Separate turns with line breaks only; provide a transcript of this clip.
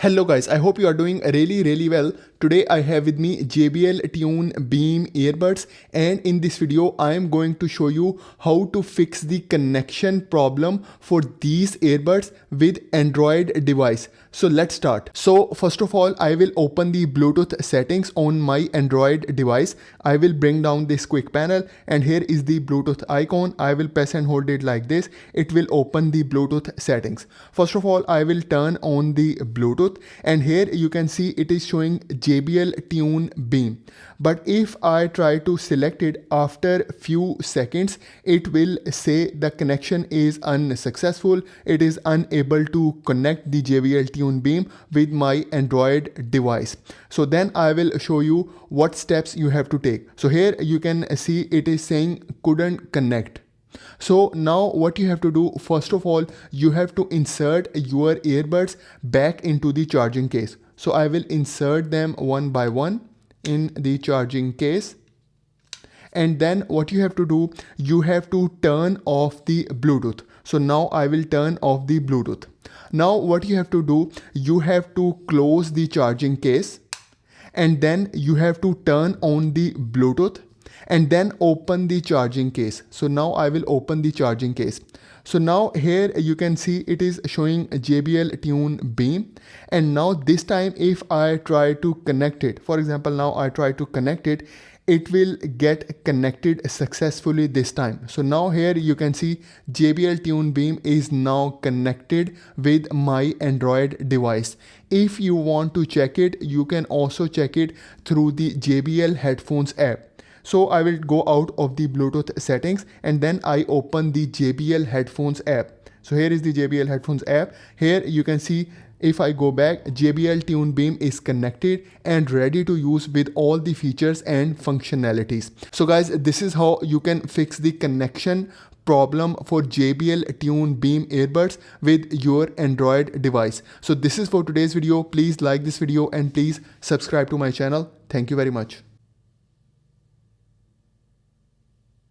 Hello guys, I hope you are doing really well. Today I have with me JBL Tune Beam earbuds, and in this video I am going to show you how to fix the connection problem for these earbuds with Android device. So let's start. So first of all, I will open the Bluetooth settings on my Android device. I will bring down this quick panel and here is the Bluetooth icon. I will press and hold it like this. It will open the Bluetooth settings. First of all, I will turn on the Bluetooth and here you can see it is showing JBL Tune Beam. But if I try to select it after few seconds, it will say the connection is unsuccessful. It is unable to connect the JBL Tune Beam with my Android device. So then I will show you what steps you have to take. So here you can see it is saying couldn't connect. So now what you have to do, first of all, you have to insert your earbuds back into the charging case. So I will insert them one by one in the charging case. And then what you have to do, you have to turn off the Bluetooth. So now I will turn off the Bluetooth. Now what you have to do, you have to close the charging case and then you have to turn on the Bluetooth and then open the charging case. So now I will open the charging case. So now here you can see it is showing JBL Tune Beam, and now this time if I try to connect it, for example, now I try to connect it, it will get connected successfully this time. So now here you can see JBL Tune Beam is now connected with my Android device. If you want to check it, you can also check it through the JBL headphones app. So I will go out of the Bluetooth settings and then I open the JBL headphones app. So here is the JBL headphones app. Here you can see if I go back, JBL Tune Beam is connected and ready to use with all the features and functionalities. So guys, this is how you can fix the connection problem for JBL Tune Beam earbuds with your Android device. So this is for today's video. Please like this video and please subscribe to my channel. Thank you very much.